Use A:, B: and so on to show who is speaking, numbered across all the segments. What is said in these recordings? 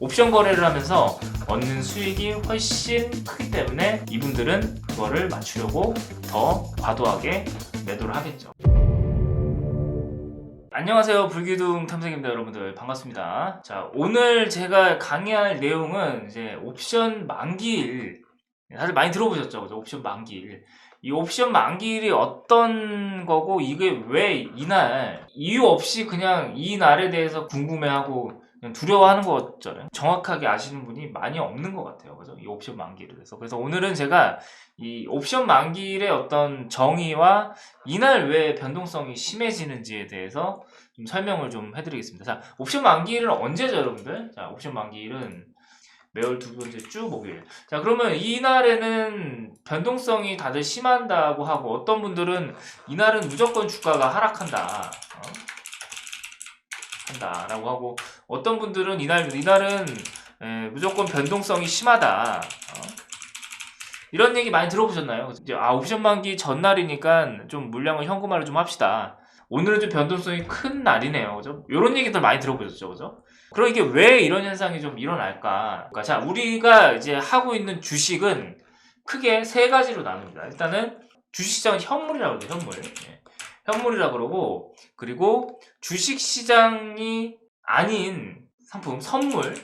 A: 옵션 거래를 하면서 얻는 수익이 훨씬 크기 때문에 이분들은 그거를 맞추려고 더 과도하게 매도를 하겠죠. 안녕하세요, 불기둥 탐색입니다. 여러분들 반갑습니다. 자, 오늘 제가 강의할 내용은 이제 옵션 만기일, 다들 많이 들어보셨죠? 그죠? 옵션 만기일. 이 옵션 만기일이 어떤 거고, 이게 왜 이날 이유 없이 그냥 이 날에 대해서 궁금해하고 그냥 두려워하는 거잖아요. 정확하게 아시는 분이 많이 없는 것 같아요. 그죠? 이 옵션 만기일에 대해서. 그래서 오늘은 제가 이 옵션 만기일의 어떤 정의와 이날 왜 변동성이 심해지는지에 대해서 좀 설명을 좀 해드리겠습니다. 자, 옵션 만기일은 언제죠, 여러분들? 자, 옵션 만기일은 매월 두 번째 주 목요일. 자, 그러면 이날에는 변동성이 다들 심한다고 하고, 어떤 분들은 이날은 무조건 주가가 하락한다, 한다라고 하고, 어떤 분들은 이날은 무조건 변동성이 심하다, 이런 얘기 많이 들어보셨나요? 이제 옵션 만기 전날이니까 좀 물량을 현금화를 좀 합시다. 오늘은 좀 변동성이 큰 날이네요. 그죠? 이런 얘기들 많이 들어보셨죠? 그죠? 그럼 이게 왜 이런 현상이 좀 일어날까? 그러니까 자, 우리가 이제 하고 있는 주식은 크게 세 가지로 나눕니다. 일단은 주식시장은 현물이라고 그러죠. 현물. 현물이라고 그러고, 그리고 주식시장이 아닌 상품, 선물,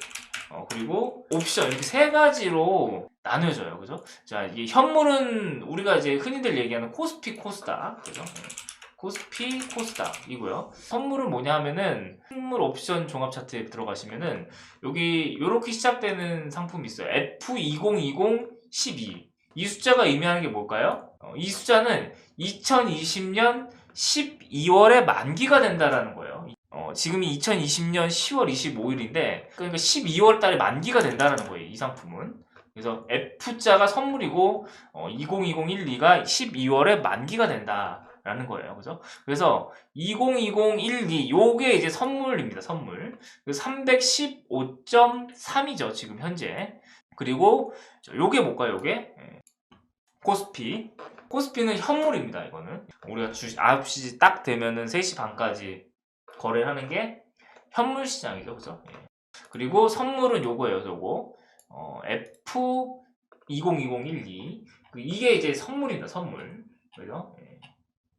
A: 그리고 옵션, 이렇게 세 가지로 나뉘어져요. 그죠? 자, 이 현물은 우리가 이제 흔히들 얘기하는 코스피, 코스닥. 그죠? 코스피, 코스닥이고요. 선물은 뭐냐 하면은 선물 옵션 종합 차트에 들어가시면은 여기 요렇게 시작되는 상품이 있어요. F2020-12. 이 숫자가 의미하는 게 뭘까요? 이 숫자는 2020년 12월에 만기가 된다라는 거예요. 지금이 2020년 10월 25일인데 그러니까 12월 달에 만기가 된다라는 거예요. 이 상품은. 그래서 F자가 선물이고 2020-12가 12월에 만기가 된다. 라는 거예요. 그죠? 그래서 2020-12 요게 이제 선물입니다. 선물. 315.3이죠. 지금 현재. 그리고 요게 뭘까요? 요게 코스피. 코스피는 현물입니다. 이거는 우리가 9시 딱 되면은 3시 반까지 거래를 하는 게 현물 시장이죠. 그죠? 그리고 선물은 요거예요. 요거 F2020-12 이게 이제 선물입니다. 선물. 그죠?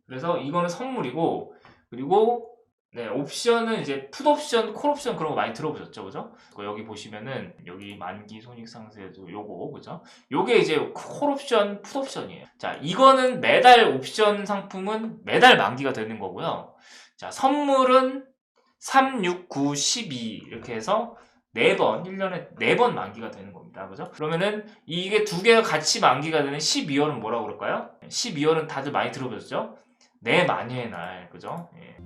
A: 그래서 이거는 선물이고, 그리고 옵션은 이제 풋옵션, 콜옵션 그런 거 많이 들어보셨죠, 그죠? 여기 보시면은 여기 만기 손익상세도 요거, 그죠? 요게 이제 콜옵션, 풋옵션이에요. 자, 이거는 매달 옵션 상품은 매달 만기가 되는 거고요. 자, 선물은 3, 6, 9, 12 이렇게 해서 4번, 1년에 4번 만기가 되는 겁니다. 그죠? 그러면은 이게 두 개가 같이 만기가 되는 12월은 뭐라고 그럴까요? 12월은 다들 많이 들어보셨죠? 내 마녀의 날, 그죠? 예.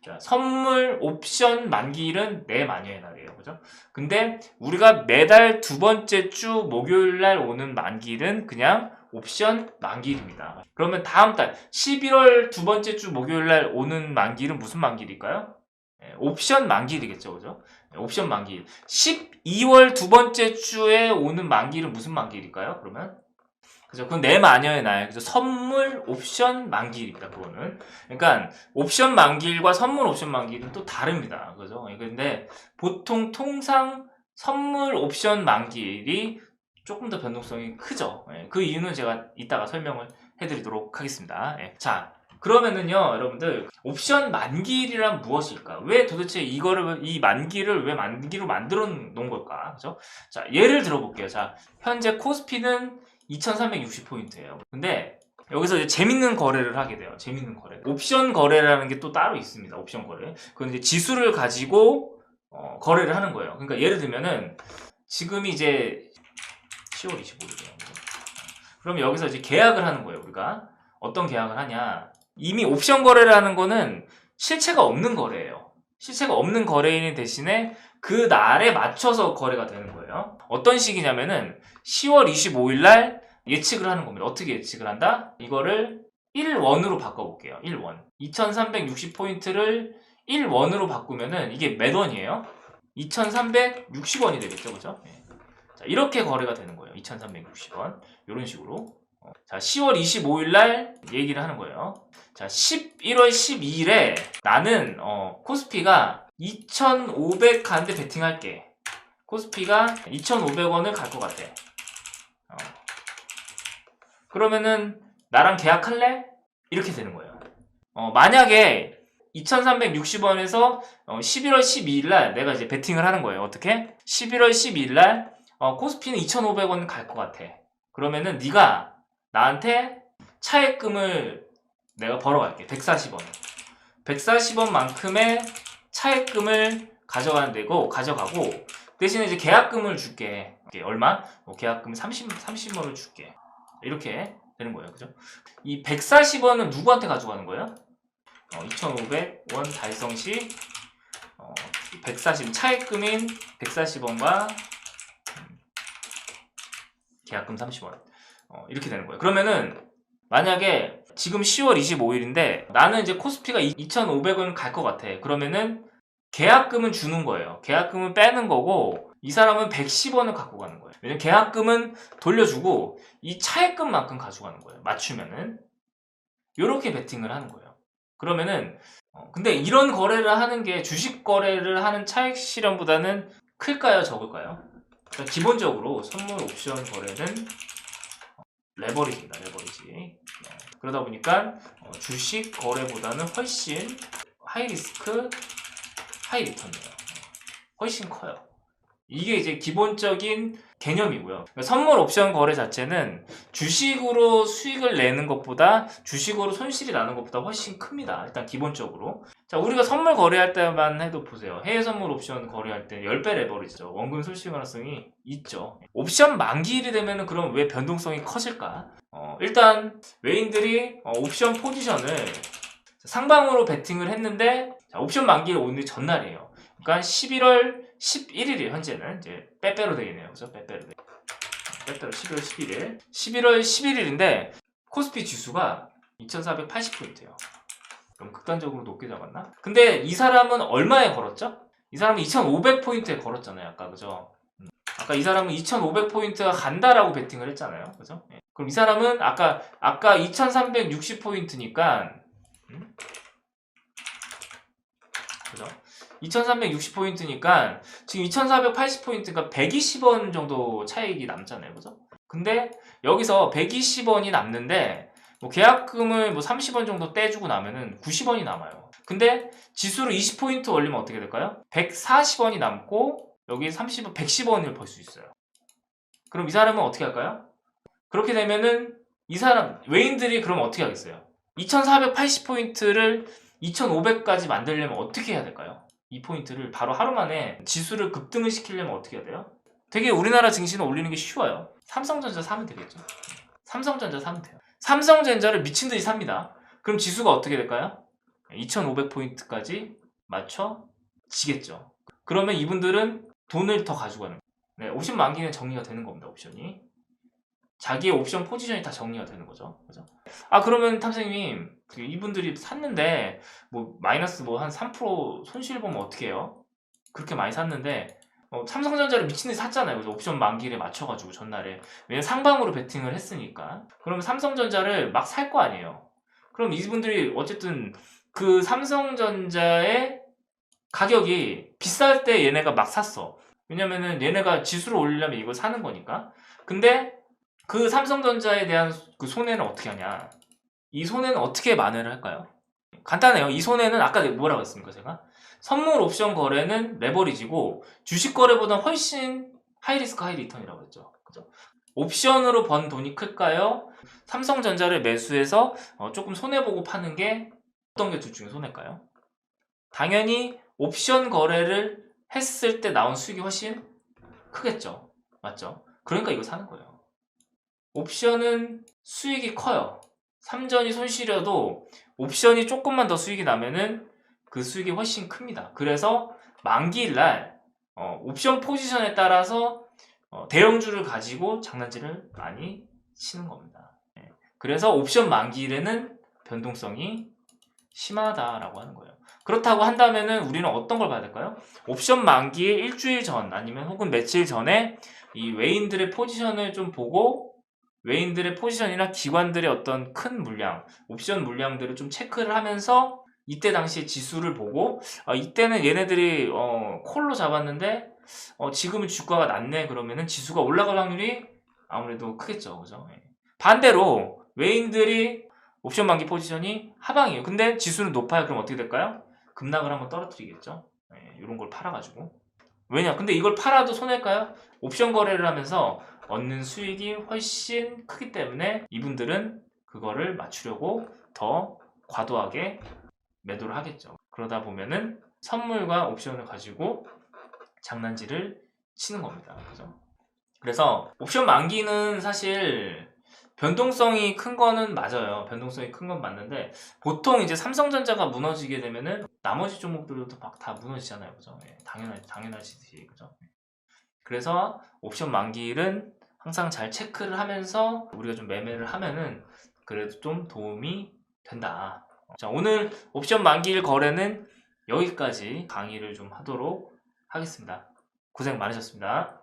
A: 자, 선물 옵션 만기일은 내 마녀의 날이에요, 그죠? 근데 우리가 매달 두 번째 주 목요일 날 오는 만기일은 그냥 옵션 만기일입니다. 그러면 다음 달 11월 두 번째 주 목요일 날 오는 만기일은 무슨 만기일일까요? 옵션 만기일이겠죠, 그죠? 옵션 만기일. 12월 두 번째 주에 오는 만기일은 무슨 만기일일까요? 그러면 그죠? 그건 내 마녀의 날. 그죠? 선물 옵션 만기일입니다. 그거는. 그러니까 옵션 만기일과 선물 옵션 만기일은 또 다릅니다. 그죠? 근데 보통 통상 선물 옵션 만기일이 조금 더 변동성이 크죠. 그 이유는 제가 이따가 설명을 해드리도록 하겠습니다. 자, 그러면은요, 여러분들, 옵션 만기일이란 무엇일까? 왜 도대체 이 만기를 왜 만기로 만들어 놓은 걸까? 그죠? 자, 예를 들어볼게요. 자, 현재 코스피는 2360포인트예요. 근데 여기서 이제 재밌는 거래를 하게 돼요. 재밌는 거래. 옵션 거래라는 게 또 따로 있습니다. 옵션 거래. 그건 이제 지수를 가지고 거래를 하는 거예요. 그러니까 예를 들면은 지금이 이제 10월 25일이에요. 그럼 여기서 이제 계약을 하는 거예요. 우리가 어떤 계약을 하냐? 이미 옵션 거래를 하는 거는 실체가 없는 거래예요. 실체가 없는 거래인 대신에 그 날에 맞춰서 거래가 되는 거예요. 어떤 식이냐면은 10월 25일 날 예측을 하는 겁니다. 어떻게 예측을 한다? 이거를 1원으로 바꿔볼게요. 1원. 2360포인트를 1원으로 바꾸면은 이게 몇 원이에요? 2360원이 되겠죠. 그죠? 자, 이렇게 거래가 되는 거예요. 2360원. 이런 식으로. 자, 10월 25일 날 얘기를 하는 거예요. 자, 11월 12일에 나는 코스피가 2,500 가는데 베팅할게. 코스피가 2,500원을 갈 것 같아. 그러면은 나랑 계약할래? 이렇게 되는 거예요. 만약에 2,360원에서 11월 12일 날 내가 이제 베팅을 하는 거예요. 어떻게? 11월 12일 날 코스피는 2,500원 갈 것 같아. 그러면은 네가 나한테 차액금을 내가 벌어갈게. 140원. 140원만큼의 차액금을 가져가고 대신에 이제 계약금을 줄게. 얼마? 계약금 30원을 줄게. 이렇게 되는 거예요. 그죠? 이 140원은 누구한테 가져가는 거예요? 2,500원 달성 시 140 차액금인 140원과 계약금 30원 이렇게 되는 거예요. 그러면은 만약에 지금 10월 25일인데 나는 이제 코스피가 2,500원 갈 것 같아. 그러면은 계약금은 주는 거예요. 계약금은 빼는 거고 이 사람은 110원을 갖고 가는 거예요. 왜냐면 계약금은 돌려주고 이 차액금만큼 가져가는 거예요. 맞추면은 이렇게 베팅을 하는 거예요. 그러면은 근데 이런 거래를 하는 게 주식 거래를 하는 차익 실현보다는 클까요? 적을까요? 그러니까 기본적으로 선물 옵션 거래는 레버리지입니다. 레버리지. 그러다 보니까 주식 거래보다는 훨씬 하이 리스크, 하이 리턴이에요. 훨씬 커요. 이게 이제 기본적인 개념이고요. 그러니까 선물 옵션 거래 자체는 주식으로 수익을 내는 것보다 주식으로 손실이 나는 것보다 훨씬 큽니다. 일단 기본적으로. 자, 우리가 선물 거래할 때만 해도 보세요. 해외 선물 옵션 거래할 때 10배 레버리지죠. 원금 손실 가능성이 있죠. 옵션 만기일이 되면은 그럼 왜 변동성이 커질까? 일단 외인들이 옵션 포지션을 상방으로 베팅을 했는데 자, 옵션 만기일 오늘 전날이에요. 그러니까 11월 11일이에요. 현재는 이제 빼빼로 되겠네요. 그래서 빼빼로 11월 11일. 11월 11일인데 코스피 지수가 2,480포인트예요. 그럼 극단적으로 높게 잡았나? 근데 이 사람은 얼마에 걸었죠? 이 사람은 2,500포인트에 걸었잖아요. 아까 그죠? 아까 이 사람은 2,500포인트가 간다라고 베팅을 했잖아요. 그죠? 그럼 이 사람은 아까 2,360포인트니까 그죠? 2,360포인트니까 지금 2,480포인트가 120원 정도 차익이 남잖아요. 그죠? 근데 여기서 120원이 남는데 뭐 계약금을 뭐 30원 정도 떼주고 나면은 90원이 남아요. 근데 지수를 20포인트 올리면 어떻게 될까요? 140원이 남고 여기 30원, 110원을 벌 수 있어요. 그럼 이 사람은 어떻게 할까요? 그렇게 되면은 이 사람 외인들이 그럼 어떻게 하겠어요? 2,480포인트를 2,500까지 만들려면 어떻게 해야 될까요? 이 포인트를 바로 하루 만에 지수를 급등을 시키려면 어떻게 해야 돼요? 되게 우리나라 증시는 올리는 게 쉬워요. 삼성전자 사면 되겠죠. 삼성전자 사면 돼요. 삼성전자를 미친 듯이 삽니다. 그럼 지수가 어떻게 될까요? 2,500포인트까지 맞춰지겠죠. 그러면 이분들은 돈을 더 가져가는 거예요. 네, 옵션 만기는 정리가 되는 겁니다. 옵션이. 자기의 옵션 포지션이 다 정리가 되는 거죠. 그죠? 아, 그러면 탐생님, 이분들이 샀는데, 뭐, 마이너스 뭐 한 3% 손실 보면 어떻게 해요? 그렇게 많이 샀는데, 삼성전자를 미친듯이 샀잖아요. 그죠? 옵션 만기일에 맞춰가지고 전날에. 왜냐면 상방으로 베팅을 했으니까. 그러면 삼성전자를 막 살 거 아니에요. 그럼 이분들이 어쨌든 그 삼성전자의 가격이 비쌀 때 얘네가 막 샀어. 왜냐면은 얘네가 지수를 올리려면 이걸 사는 거니까. 근데 그 삼성전자에 대한 그 손해는 어떻게 하냐? 이 손해는 어떻게 만회를 할까요? 간단해요. 이 손해는 아까 뭐라고 했습니까, 제가? 선물 옵션 거래는 레버리지고 주식 거래보다 훨씬 하이 리스크 하이 리턴이라고 했죠. 그죠? 옵션으로 번 돈이 클까요? 삼성전자를 매수해서 조금 손해 보고 파는 게 어떤 게 둘 중에 손해일까요? 당연히 옵션 거래를 했을 때 나온 수익이 훨씬 크겠죠. 맞죠? 그러니까 이거 사는 거예요. 옵션은 수익이 커요. 삼전이 손실여도 옵션이 조금만 더 수익이 나면은 그 수익이 훨씬 큽니다. 그래서 만기일날 옵션 포지션에 따라서 대형주를 가지고 장난질을 많이 치는 겁니다. 그래서 옵션 만기일에는 변동성이 심하다라고 하는 거예요. 그렇다고 한다면은 우리는 어떤 걸 봐야 될까요? 옵션 만기의 일주일 전 아니면 혹은 며칠 전에 이 외인들의 포지션을 좀 보고 외인들의 포지션이나 기관들의 어떤 큰 물량, 옵션 물량들을 좀 체크를 하면서 이때 당시에 지수를 보고 이때는 얘네들이 콜로 잡았는데 지금은 주가가 낮네 그러면은 지수가 올라갈 확률이 아무래도 크겠죠. 그죠? 예. 반대로 외인들이 옵션 만기 포지션이 하방이에요. 근데 지수는 높아요. 그럼 어떻게 될까요? 급락을 한번 떨어뜨리겠죠. 이런 걸 팔아가지고. 왜냐? 근데 이걸 팔아도 손해일까요? 옵션 거래를 하면서 얻는 수익이 훨씬 크기 때문에 이분들은 그거를 맞추려고 더 과도하게 매도를 하겠죠. 그러다 보면은 선물과 옵션을 가지고 장난질을 치는 겁니다. 그죠? 그래서 옵션 만기는 사실 변동성이 큰 거는 맞아요. 변동성이 큰 건 맞는데 보통 이제 삼성전자가 무너지게 되면은 나머지 종목들도 막 다 무너지잖아요. 그죠? 예, 당연하지. 그죠? 그래서 옵션 만기일은 항상 잘 체크를 하면서 우리가 좀 매매를 하면은 그래도 좀 도움이 된다. 자, 오늘 옵션 만기일 거래는 여기까지 강의를 좀 하도록 하겠습니다. 고생 많으셨습니다.